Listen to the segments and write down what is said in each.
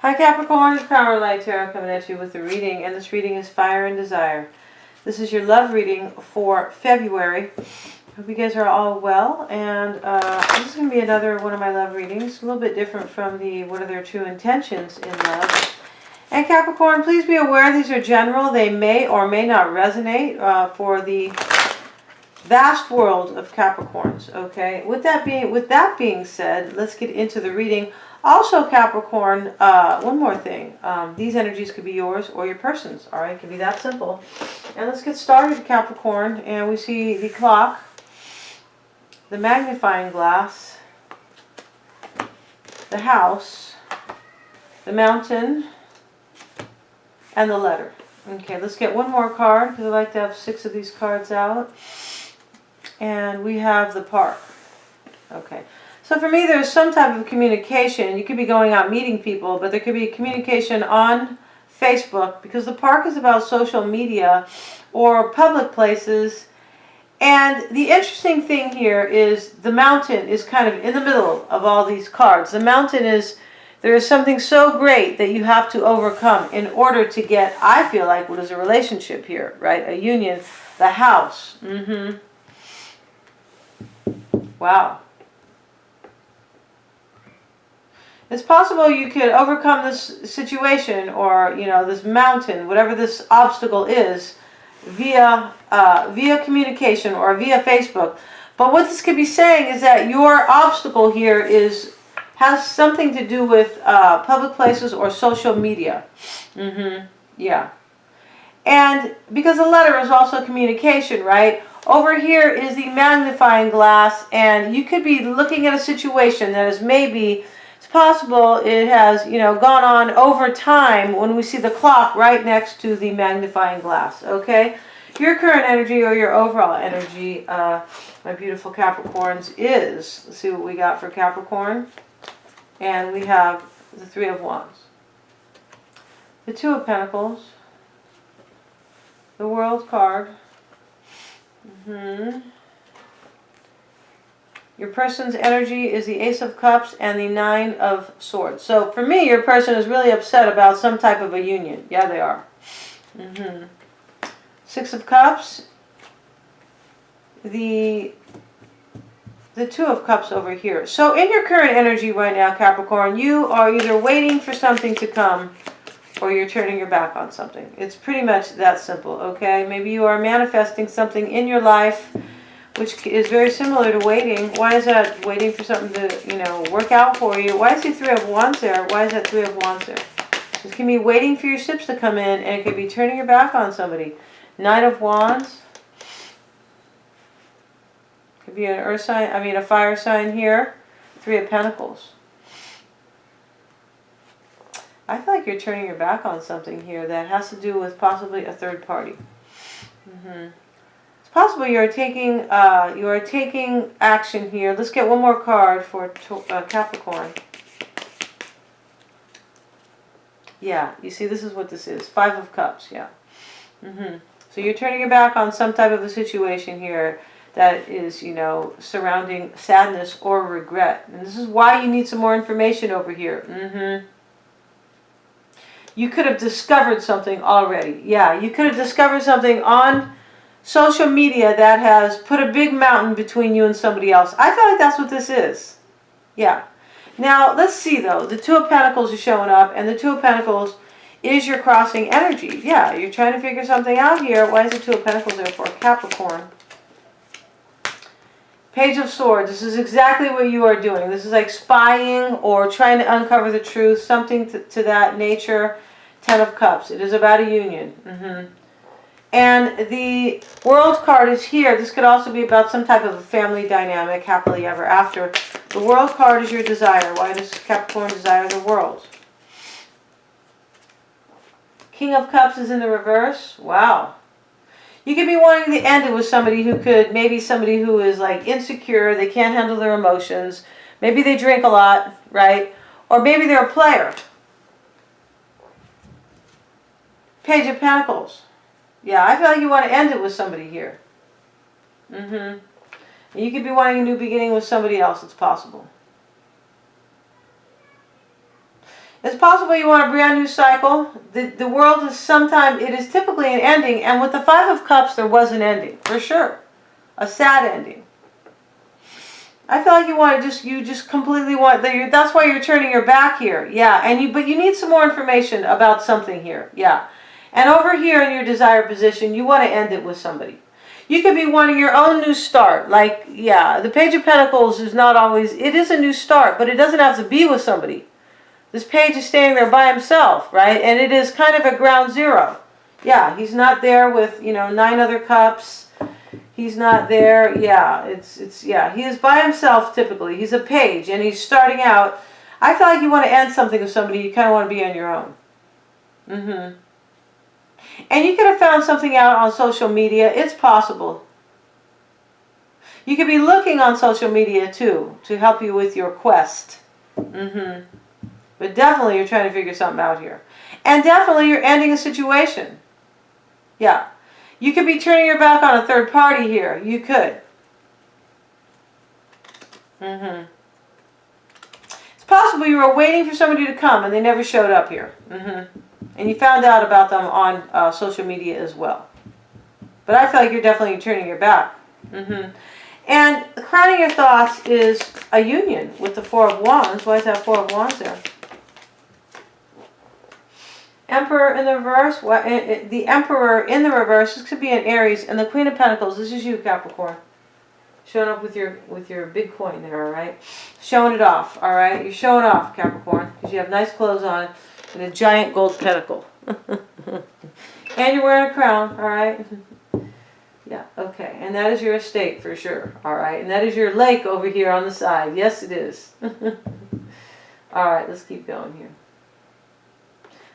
Hi Capricorn, it's Power Light Tarot coming at you with a reading, and this reading is Fire and Desire. This is your love reading for February. Hope you guys are all well, and this is going to be another one of my love readings, a little bit different from the what are their true intentions in love. And Capricorn, please be aware these are general. They may or may not resonate for the vast world of Capricorns. Okay. With that being said, let's get into the reading. Also, Capricorn, one more thing. These energies could be yours or your person's. All right, it can be that simple. And let's get started, Capricorn. And we see the clock, the magnifying glass, the house, the mountain, and the letter. Okay, let's get one more card because I like to have 6 of these cards out. And we have the park. Okay. So for me, there's some type of communication. You could be going out meeting people, but there could be communication on Facebook because the park is about social media or public places. And the interesting thing here is the mountain is kind of in the middle of all these cards. The mountain is, there is something so great that you have to overcome in order to get, I feel like, what is a relationship here, right? A union, the house. Wow. It's possible you could overcome this situation or, you know, this mountain, whatever this obstacle is, via communication or via Facebook. But what this could be saying is that your obstacle here has something to do with public places or social media. Yeah. And because the letter is also communication, right? Over here is the magnifying glass, and you could be looking at a situation that is maybe, it's possible it has, you know, gone on over time when we see the clock right next to the magnifying glass, okay? Your current energy or your overall energy, my beautiful Capricorns, is, let's see what we got for Capricorn. And we have the 3 of Wands, the 2 of Pentacles, the World card. Your person's energy is the Ace of Cups and the 9 of Swords. So for me, your person is really upset about some type of a union. Yeah, they are. 6 of Cups. The 2 of Cups over here. So in your current energy right now, Capricorn, you are either waiting for something to come or you're turning your back on something. It's pretty much that simple, okay? Maybe you are manifesting something in your life which is very similar to waiting. Why is that waiting for something to, you know, work out for you? Why is the 3 of Wands there? Why is that 3 of Wands there? This can be waiting for your ships to come in, and it could be turning your back on somebody. 9 of Wands. Could be an earth sign, a fire sign here. 3 of Pentacles. I feel like you're turning your back on something here that has to do with possibly a third party. It's possible you are taking action here. Let's get one more card for Capricorn. Yeah, you see, this is what this is. 5 of Cups, yeah. So you're turning your back on some type of a situation here that is, you know, surrounding sadness or regret. And this is why you need some more information over here. You could have discovered something already. Yeah, you could have discovered something on social media that has put a big mountain between you and somebody else. I feel like that's what this is. Yeah. Now, let's see though. The 2 of Pentacles is showing up, and the 2 of Pentacles is your crossing energy. Yeah, you're trying to figure something out here. Why is the 2 of Pentacles there for Capricorn? Page of Swords. This is exactly what you are doing. This is like spying or trying to uncover the truth, something to that nature. 10 of Cups. It is about a union. And the World card is here. This could also be about some type of a family dynamic, happily ever after. The World card is your desire. Why does Capricorn desire the world? King of Cups is in the reverse. Wow. You could be wanting to end it with somebody who could, maybe somebody who is like insecure, they can't handle their emotions. Maybe they drink a lot, right? Or maybe they're a player. Page of Pentacles. Yeah, I feel like you want to end it with somebody here. You could be wanting a new beginning with somebody else. It's possible. It's possible you want a brand new cycle. The world is sometimes, it is typically an ending, and with the Five of Cups, there was an ending, for sure. A sad ending. I feel like you just completely want, that's why you're turning your back here. Yeah, but you need some more information about something here. Yeah. And over here in your desired position, you want to end it with somebody. You could be wanting your own new start. Like, yeah, the Page of Pentacles is not always, it is a new start, but it doesn't have to be with somebody. This page is standing there by himself, right? And it is kind of a ground zero. Yeah, he's not there with, 9 other cups. He's not there. Yeah, yeah, he is by himself typically. He's a page and he's starting out. I feel like you want to end something with somebody. You kind of want to be on your own. And you could have found something out on social media. It's possible. You could be looking on social media too to help you with your quest. But definitely you're trying to figure something out here. And definitely you're ending a situation. Yeah. You could be turning your back on a third party here. You could. It's possible you were waiting for somebody to come and they never showed up here. And you found out about them on social media as well. But I feel like you're definitely turning your back. And crowning your thoughts is a union with the Four of Wands. Why is that Four of Wands there? Emperor in the reverse. The Emperor in the reverse. This could be an Aries. And the Queen of Pentacles. This is you, Capricorn. Showing up with your big coin there, all right? Showing it off, all right? You're showing off, Capricorn, because you have nice clothes on and a giant gold pentacle. And you're wearing a crown, all right? Yeah, okay. And that is your estate for sure, all right? And that is your lake over here on the side. Yes, it is. All right, let's keep going here.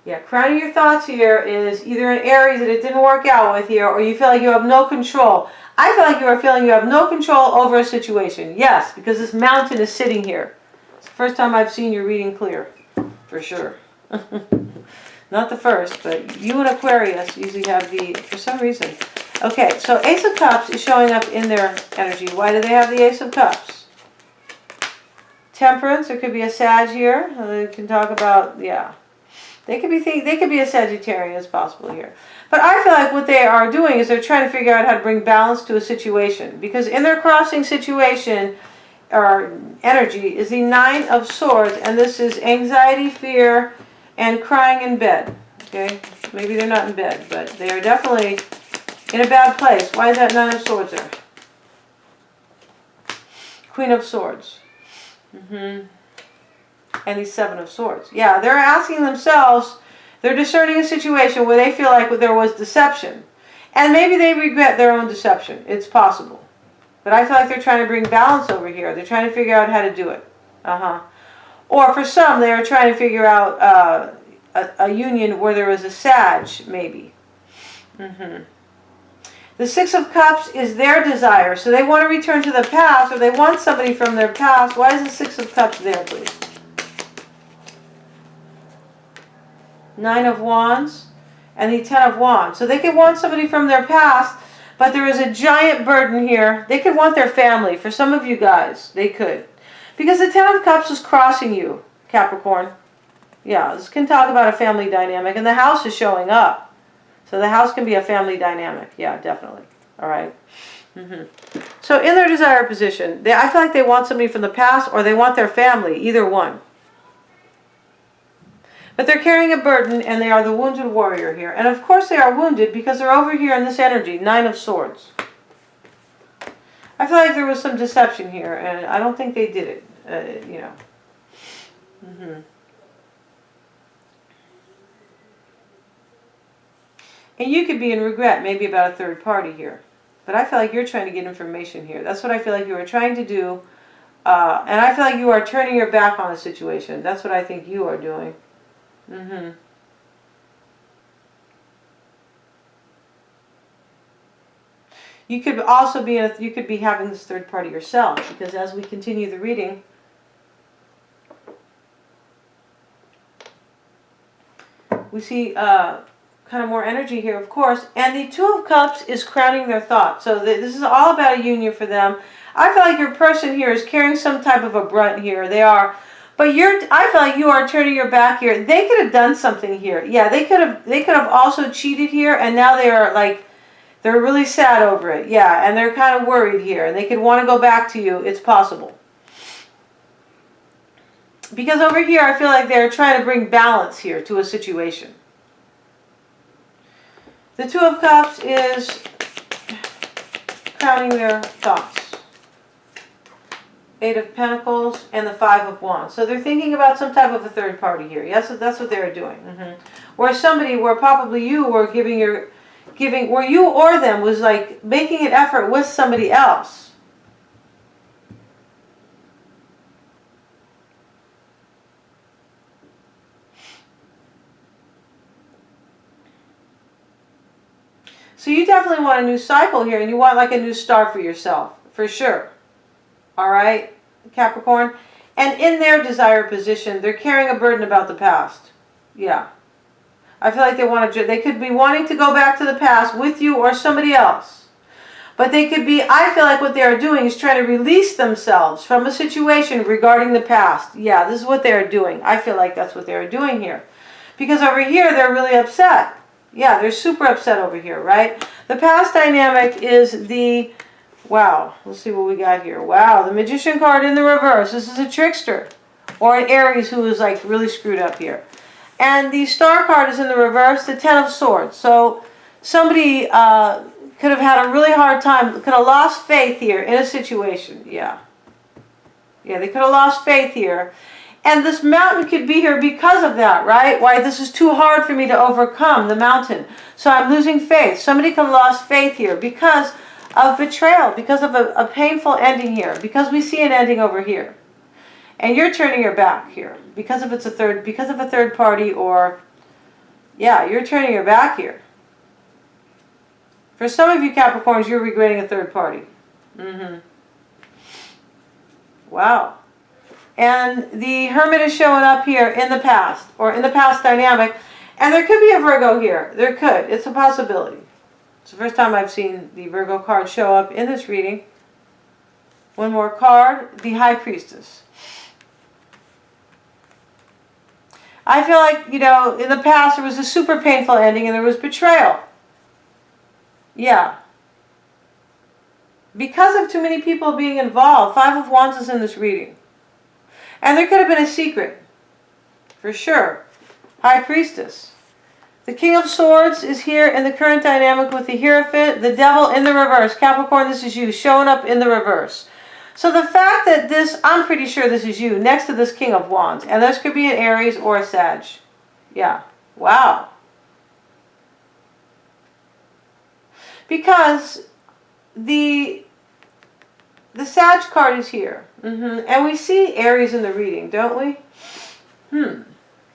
Yeah, crowning your thoughts here is either an Aries that it didn't work out with here, or you feel like you have no control. I feel like you are feeling you have no control over a situation. Yes, because this mountain is sitting here. It's the first time I've seen your reading clear, for sure. Not the first, but you and Aquarius usually have for some reason. Okay, so Ace of Cups is showing up in their energy. Why do they have the Ace of Cups? Temperance, there could be a Sag here. They can talk about, yeah. They could be a Sagittarius possible here. But I feel like what they are doing is they're trying to figure out how to bring balance to a situation. Because in their crossing situation, or energy, is the Nine of Swords. And this is anxiety, fear, and crying in bed. Okay? Maybe they're not in bed, but they are definitely in a bad place. Why is that Nine of Swords there? Queen of Swords. And the Seven of Swords. Yeah, they're asking themselves, they're discerning a situation where they feel like there was deception. And maybe they regret their own deception. It's possible. But I feel like they're trying to bring balance over here. They're trying to figure out how to do it. Or for some, they are trying to figure out a union where there is a Sag, maybe. The Six of Cups is their desire. So they want to return to the past, or they want somebody from their past. Why is the Six of Cups there, please? Nine of Wands and the Ten of Wands. So they could want somebody from their past, but there is a giant burden here. They could want their family. For some of you guys, they could. Because the Ten of Cups is crossing you, Capricorn. Yeah, this can talk about a family dynamic. And the house is showing up. So the house can be a family dynamic. Yeah, definitely. All right. So in their desired position, I feel like they want somebody from the past, or they want their family. Either one. But they're carrying a burden, and they are the wounded warrior here. And of course they are wounded because they're over here in this energy, Nine of Swords. I feel like there was some deception here, and I don't think they did it, you know. And you could be in regret, maybe about a third party here. But I feel like you're trying to get information here. That's what I feel like you are trying to do. And I feel like you are turning your back on the situation. That's what I think you are doing. You could also be you could be having this third party yourself, because as we continue the reading, we see kind of more energy here, of course, and the Two of Cups is crowning their thoughts. So this is all about a union for them. I feel like your person here is carrying some type of a brunt here. They are But I feel like you are turning your back here. They could have done something here. Yeah, they could have also cheated here, and now they are like, they're really sad over it. Yeah, and they're kind of worried here, and they could want to go back to you. It's possible. Because over here, I feel like they're trying to bring balance here to a situation. The Two of Cups is crowning their thoughts. Eight of Pentacles and the Five of Wands. So they're thinking about some type of a third party here. Yes, that's what they're doing. Where probably you were where you or them was like making an effort with somebody else. So you definitely want a new cycle here, and you want like a new start for yourself, for sure. All right, Capricorn. And in their desired position, they're carrying a burden about the past. Yeah. I feel like they could be wanting to go back to the past with you or somebody else. But they could be, I feel like what they are doing is trying to release themselves from a situation regarding the past. Yeah, this is what they are doing. I feel like that's what they are doing here. Because over here, they're really upset. Yeah, they're super upset over here, right? The past dynamic is the, wow, let's see what we got here. Wow, the Magician card in the reverse. This is a trickster or an Aries who is like really screwed up here. And the Star card is in the reverse, the Ten of Swords. So somebody could have had a really hard time, could have lost faith here in a situation. Yeah. Yeah, they could have lost faith here. And this mountain could be here because of that, right? Why, this is too hard for me to overcome, the mountain. So I'm losing faith. Somebody could have lost faith here because of betrayal, because of a painful ending here, because we see an ending over here. And you're turning your back here because of a third party, or yeah, you're turning your back here. For some of you Capricorns, you're regretting a third party. Wow. And the Hermit is showing up here in the past, or in the past dynamic. And there could be a Virgo here. There could. It's a possibility. It's the first time I've seen the Virgo card show up in this reading. One more card, the High Priestess. I feel like, you know, in the past there was a super painful ending and there was betrayal. Yeah. Because of too many people being involved. Five of Wands is in this reading. And there could have been a secret. For sure. High Priestess. The King of Swords is here in the current dynamic with the Hierophant. The Devil in the reverse. Capricorn, this is you, showing up in the reverse. So the fact that this, I'm pretty sure this is you, next to this King of Wands. And this could be an Aries or a Sag. Yeah. Wow. Because the Sag card is here. And we see Aries in the reading, don't we?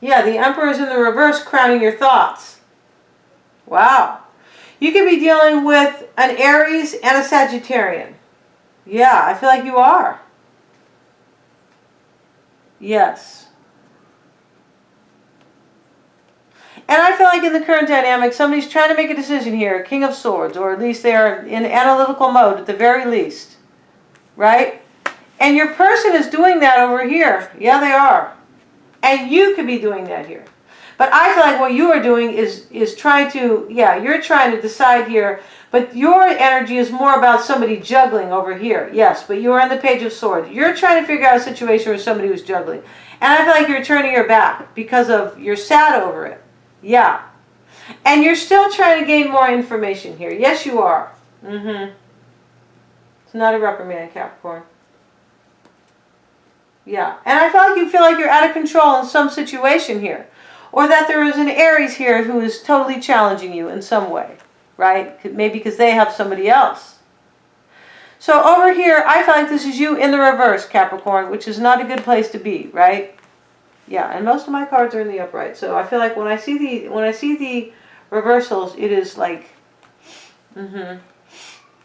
Yeah, the Emperor is in the reverse, crowning your thoughts. Wow. You could be dealing with an Aries and a Sagittarian. Yeah, I feel like you are. Yes. And I feel like in the current dynamic, somebody's trying to make a decision here, King of Swords, or at least they are in analytical mode at the very least. Right? And your person is doing that over here. Yeah, they are. And you could be doing that here. But I feel like what you are doing is trying to, yeah, you're trying to decide here, but your energy is more about somebody juggling over here. Yes, but you are on the Page of Swords. You're trying to figure out a situation with somebody who's juggling. And I feel like you're turning your back because of, you're sad over it. Yeah. And you're still trying to gain more information here. Yes, you are. It's not a reprimand, Capricorn. Yeah. And I feel like you're out of control in some situation here. Or that there is an Aries here who is totally challenging you in some way. Right? Maybe because they have somebody else. So over here, I feel like this is you in the reverse, Capricorn, which is not a good place to be, right? Yeah, and most of my cards are in the upright. So I feel like when I see the reversals, it is like it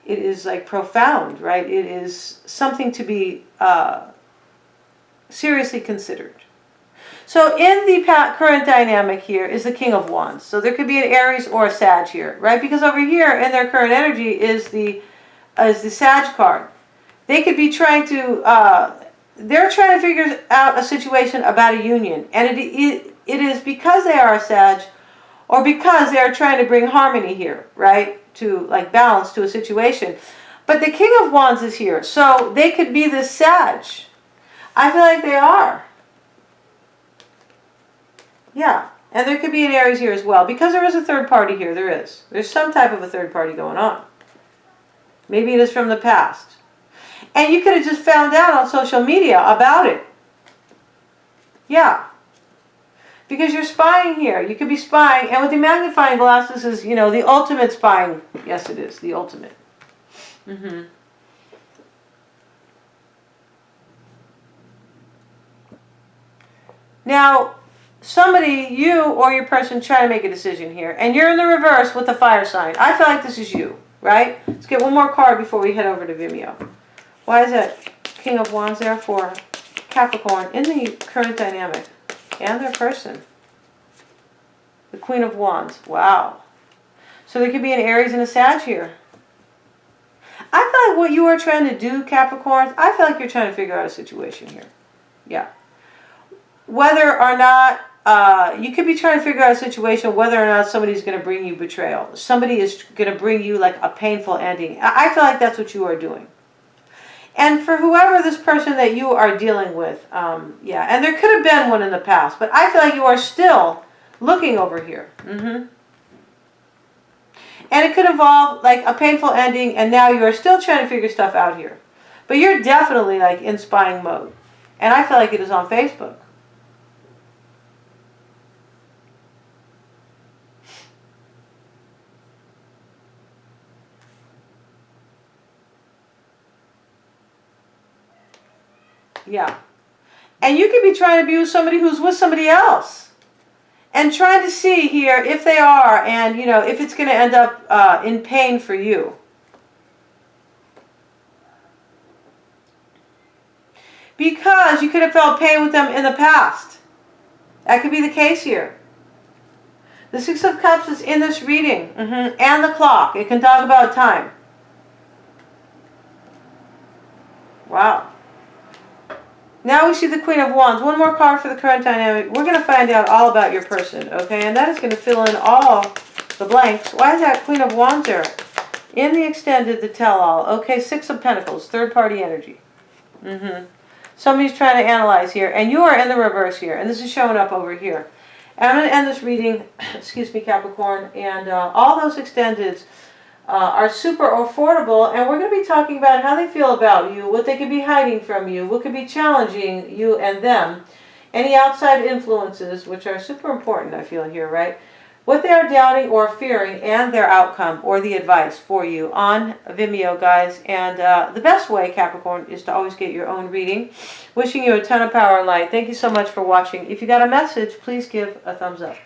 is like profound, right? It is something to be seriously considered. So in the current dynamic here is the King of Wands. So there could be an Aries or a Sag here, right? Because over here in their current energy is the Sag card. They could be trying to they're trying to figure out a situation about a union. And it is because they are a Sag, or because they are trying to bring harmony here, right? To like balance to a situation. But the King of Wands is here. So they could be this Sag. I feel like they are. Yeah. And there could be an Aries here as well. Because there is a third party here. There is. There's some type of a third party going on. Maybe it is from the past. And you could have just found out on social media about it. Yeah. Because you're spying here. You could be spying. And with the magnifying glass, this is, you know, the ultimate spying. Yes, it is. The ultimate. Now, somebody, you or your person, try to make a decision here. And you're in the reverse with the fire sign. I feel like this is you, right? Let's get one more card before we head over to Vimeo. Why is that King of Wands there for Capricorn in the current dynamic? And their person. The Queen of Wands. Wow. So there could be an Aries and a Sag here. I feel like what you are trying to do, Capricorn, I feel like you're trying to figure out a situation here. Yeah. Whether or not, you could be trying to figure out a situation whether or not somebody's going to bring you betrayal. Somebody is going to bring you like a painful ending. I feel like that's what you are doing. And for whoever this person that you are dealing with, yeah, and there could have been one in the past, but I feel like you are still looking over here. And it could involve like a painful ending, and now you are still trying to figure stuff out here. But you're definitely like in spying mode. And I feel like it is on Facebook. Yeah. And you could be trying to be with somebody who's with somebody else. And trying to see here if they are, and you know, if it's going to end up in pain for you. Because you could have felt pain with them in the past. That could be the case here. The Six of Cups is in this reading. And the clock. It can talk about time. Wow. Now we see the Queen of Wands. One more card for the current dynamic. We're going to find out all about your person, okay? And that is going to fill in all the blanks. Why is that Queen of Wands there? In the extended, the tell-all. Okay, Six of Pentacles, third-party energy. Somebody's trying to analyze here, and you are in the reverse here, and this is showing up over here. And I'm going to end this reading, excuse me, Capricorn, and all those extendeds are super affordable, and we're going to be talking about how they feel about you, what they could be hiding from you, what could be challenging you and them, any outside influences, which are super important, I feel here, right? What they are doubting or fearing, and their outcome or the advice for you on Vimeo, guys. And the best way, Capricorn, is to always get your own reading. Wishing you a ton of power and light. Thank you so much for watching. If you got a message, please give a thumbs up.